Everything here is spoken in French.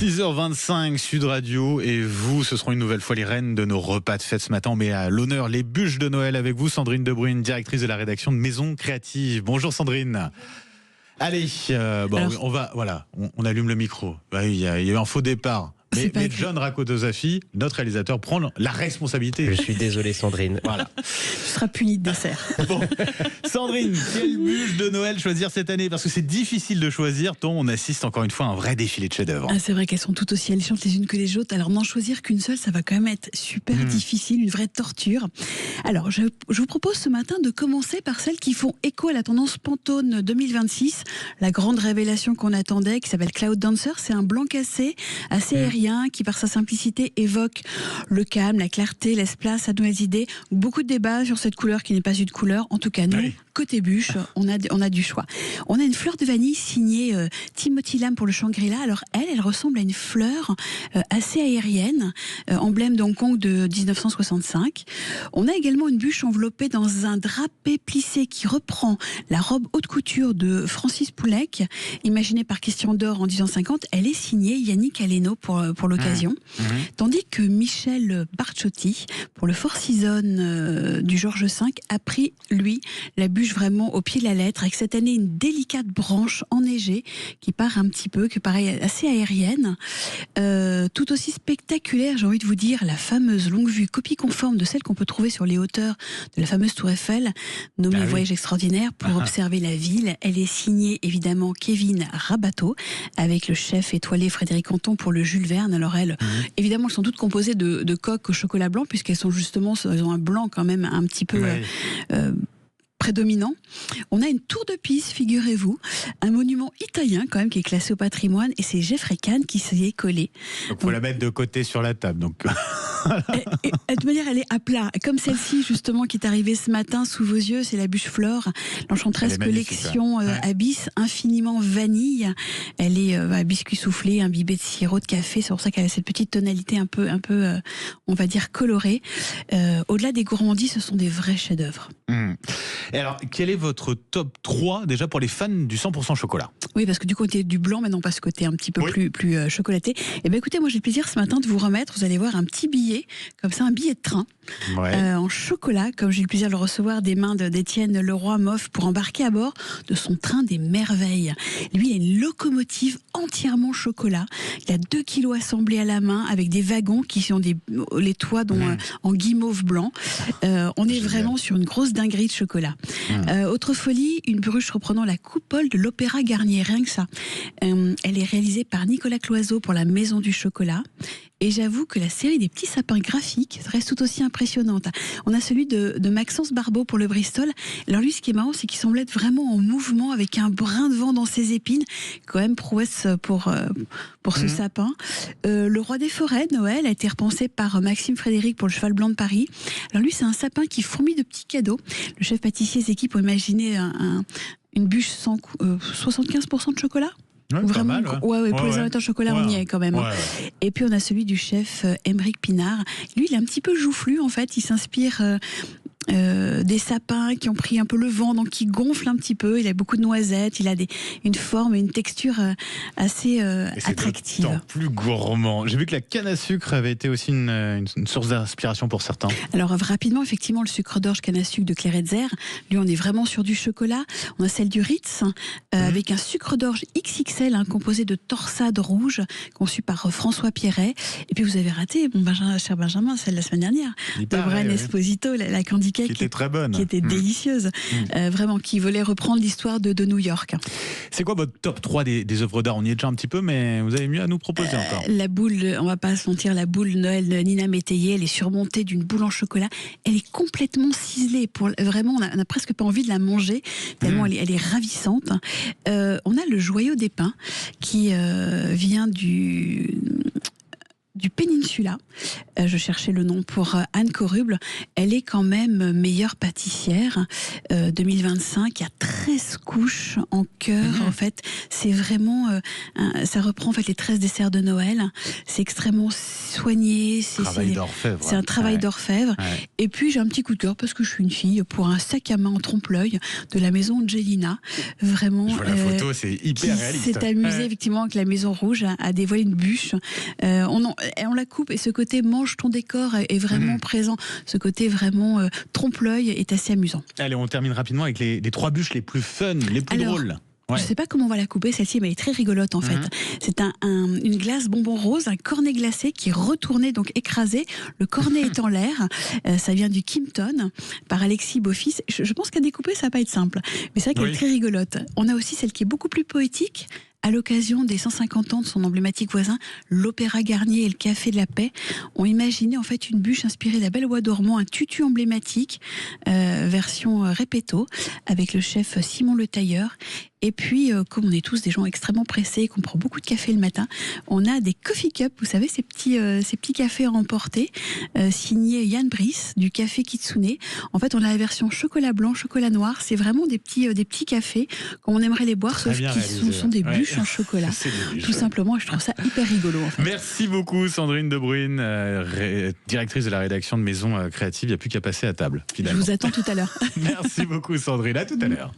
6h25 Sud Radio et vous, ce seront une nouvelle fois les reines de nos repas de fête ce matin. On met à l'honneur les bûches de Noël avec vous, Sandrine Debruyne, directrice de la rédaction de Maison Créative. Bonjour Sandrine. Allez, on allume le micro. Il y a eu un faux départ. Mais John Rakotosafi, notre réalisateur, prend la responsabilité. Je suis désolé Sandrine. Voilà. Tu seras puni de dessert. Bon. Sandrine, quelle bûche de Noël choisir cette année? Parce que c'est difficile de choisir, tant on assiste encore une fois à un vrai défilé de chefs-d'œuvre. Ah, c'est vrai qu'elles sont toutes aussi alléchantes les unes que les autres. Alors n'en choisir qu'une seule, ça va quand même être super difficile, une vraie torture. Alors je vous propose ce matin de commencer par celles qui font écho à la tendance Pantone 2026, la grande révélation qu'on attendait, qui s'appelle Cloud Dancer. C'est un blanc cassé, assez aérien, qui par sa simplicité évoque le calme, la clarté, laisse place à de nouvelles idées. Beaucoup de débats sur cette couleur qui n'est pas une couleur. En tout cas, nous, côté bûche, on a du choix. On a une fleur de vanille signée Timothy Lam pour le Shangri-La. Alors elle ressemble à une fleur assez aérienne, emblème de Hong Kong de 1965. On a également une bûche enveloppée dans un drapé plissé qui reprend la robe haute couture de Francis Poulenc, imaginée par Christian Dior en 1950. Elle est signée Yannick Aleno pour l'occasion. Tandis que Michel Barcciotti, pour le Four Seasons du Georges V, a pris, lui, la bûche vraiment au pied de la lettre, avec cette année une délicate branche enneigée qui part un petit peu, qui paraît assez aérienne. Tout aussi spectaculaire, j'ai envie de vous dire, la fameuse longue vue copie conforme de celle qu'on peut trouver sur les hauteurs de la fameuse Tour Eiffel, nommée Voyage extraordinaire, pour observer la ville. Elle est signée évidemment Kevin Rabateau, avec le chef étoilé Frédéric Anton pour le Jules Verne. Alors évidemment, elles sont toutes composées de coques au chocolat blanc, puisqu'elles sont justement, elles ont un blanc quand même un petit peu prédominant. On a une tour de Pise, figurez-vous, un monument italien quand même qui est classé au patrimoine, et c'est Geoffrey Kahn qui s'y est collé. Donc faut la mettre de côté sur la table. Donc et de toute manière, elle est à plat, comme celle-ci justement qui est arrivée ce matin sous vos yeux. C'est la bûche Flore, l'enchanteresse collection Abyss, infiniment vanille. Elle est biscuit soufflé, imbibé de sirop de café. C'est pour ça qu'elle a cette petite tonalité un peu on va dire colorée. Au-delà des gourmandises, ce sont des vrais chefs-d'œuvre. Et alors, quel est votre top 3 déjà pour les fans du 100% chocolat? Oui, parce que du côté du blanc, maintenant on passe côté un petit peu plus chocolaté. Et bien écoutez, moi j'ai le plaisir ce matin de vous remettre, vous allez voir, un petit billet, comme ça, un billet de train, en chocolat, comme j'ai eu le plaisir de le recevoir des mains d'Étienne Leroy-Moff pour embarquer à bord de son train des merveilles. Lui, il a une locomotive entièrement chocolat. Il a 2 kilos assemblés à la main avec des wagons qui sont les toits en guimauve blanc. On est vraiment sur une grosse dinguerie de chocolat. Autre folie, une bûche reprenant la coupole de l'Opéra Garnier, rien que ça. Elle est réalisée par Nicolas Cloizeau pour la Maison du Chocolat. Et j'avoue que la série des petits sapins graphiques reste tout aussi impressionnante. On a celui de Maxence Barbeau pour le Bristol. Alors lui, ce qui est marrant, c'est qu'il semble être vraiment en mouvement avec un brin de vent dans ses épines. Quand même prouesse pour ce sapin. Le Roi des Forêts, Noël, a été repensé par Maxime Frédéric pour le Cheval Blanc de Paris. Alors lui, c'est un sapin qui fourmille de petits cadeaux. Le chef pâtissier et ses équipes ont imaginé une bûche sans 75% de chocolat. Vraiment, pour les amateurs de chocolat, on y est quand même. Et puis on a celui du chef Aymeric Pinard. Lui, il est un petit peu joufflu en fait. Il s'inspire des sapins qui ont pris un peu le vent, donc qui gonflent un petit peu. Il a beaucoup de noisettes, il a une forme et une texture assez attractive. C'est plus gourmand. J'ai vu que la canne à sucre avait été aussi une source d'inspiration pour certains. Alors rapidement, effectivement, le sucre d'orge canne à sucre de Claire Hetzer, lui on est vraiment sur du chocolat. On a celle du Ritz avec un sucre d'orge XXL composé de torsade rouge conçu par François Pierret. Et puis vous avez raté, cher Benjamin, celle de la semaine dernière, de Brian Esposito, la candy cake, qui était très bonne, qui était délicieuse, vraiment, qui voulait reprendre l'histoire de New York. C'est quoi votre top 3 des œuvres d'art? On y est déjà un petit peu, mais vous avez mieux à nous proposer encore. La boule, on va pas se mentir, la boule Noël de Nina Métayer, elle est surmontée d'une boule en chocolat. Elle est complètement ciselée. Vraiment, on a presque pas envie de la manger, tellement elle est ravissante. On a le joyau des pins qui vient du du Peninsula. Je cherchais le nom pour Anne Coruble. Elle est quand même meilleure pâtissière 2025. Il y a 13 couches en cœur. En fait, c'est vraiment... ça reprend en fait les 13 desserts de Noël. C'est extrêmement soigné. C'est un travail d'orfèvre. Ouais. Et puis, j'ai un petit coup de cœur parce que je suis une fille pour un sac à main en trompe-l'œil de la maison Angelina. Vraiment... Je vois la photo, c'est hyper réaliste. C'est amusé effectivement avec la Maison Rouge à dévoiler une bûche. On la coupe et ce côté mange ton décor est vraiment présent. Ce côté vraiment trompe-l'œil est assez amusant. Allez, on termine rapidement avec les 3 bûches les plus fun, les plus drôles. Ouais. Je ne sais pas comment on va la couper, celle-ci, mais elle est très rigolote en fait. C'est une glace bonbon rose, un cornet glacé qui est retourné, donc écrasé. Le cornet est en l'air. Ça vient du Kimpton par Alexis Beaufils. Je pense qu'à découper, ça va pas être simple. Mais c'est vrai qu'elle est très rigolote. On a aussi celle qui est beaucoup plus poétique. À l'occasion des 150 ans de son emblématique voisin, l'Opéra Garnier et le Café de la Paix ont imaginé en fait une bûche inspirée de la Belle au Bois dormant, un tutu emblématique, version Repetto, avec le chef Simon Le Tailleur. Et puis, comme on est tous des gens extrêmement pressés et qu'on prend beaucoup de café le matin, on a des coffee cups, vous savez, ces petits cafés à emporter, signés Yann Brice, du Café Kitsune. En fait, on a la version chocolat blanc, chocolat noir. C'est vraiment des petits cafés, comme on aimerait les boire, sauf qu'ils sont des bûches en chocolat. Tout simplement, et je trouve ça hyper rigolo. En fait. Merci beaucoup, Sandrine De Bruyne, directrice de la rédaction de Maison Créative. Il n'y a plus qu'à passer à table, finalement. Je vous attends tout à l'heure. Merci beaucoup, Sandrine. À tout à l'heure.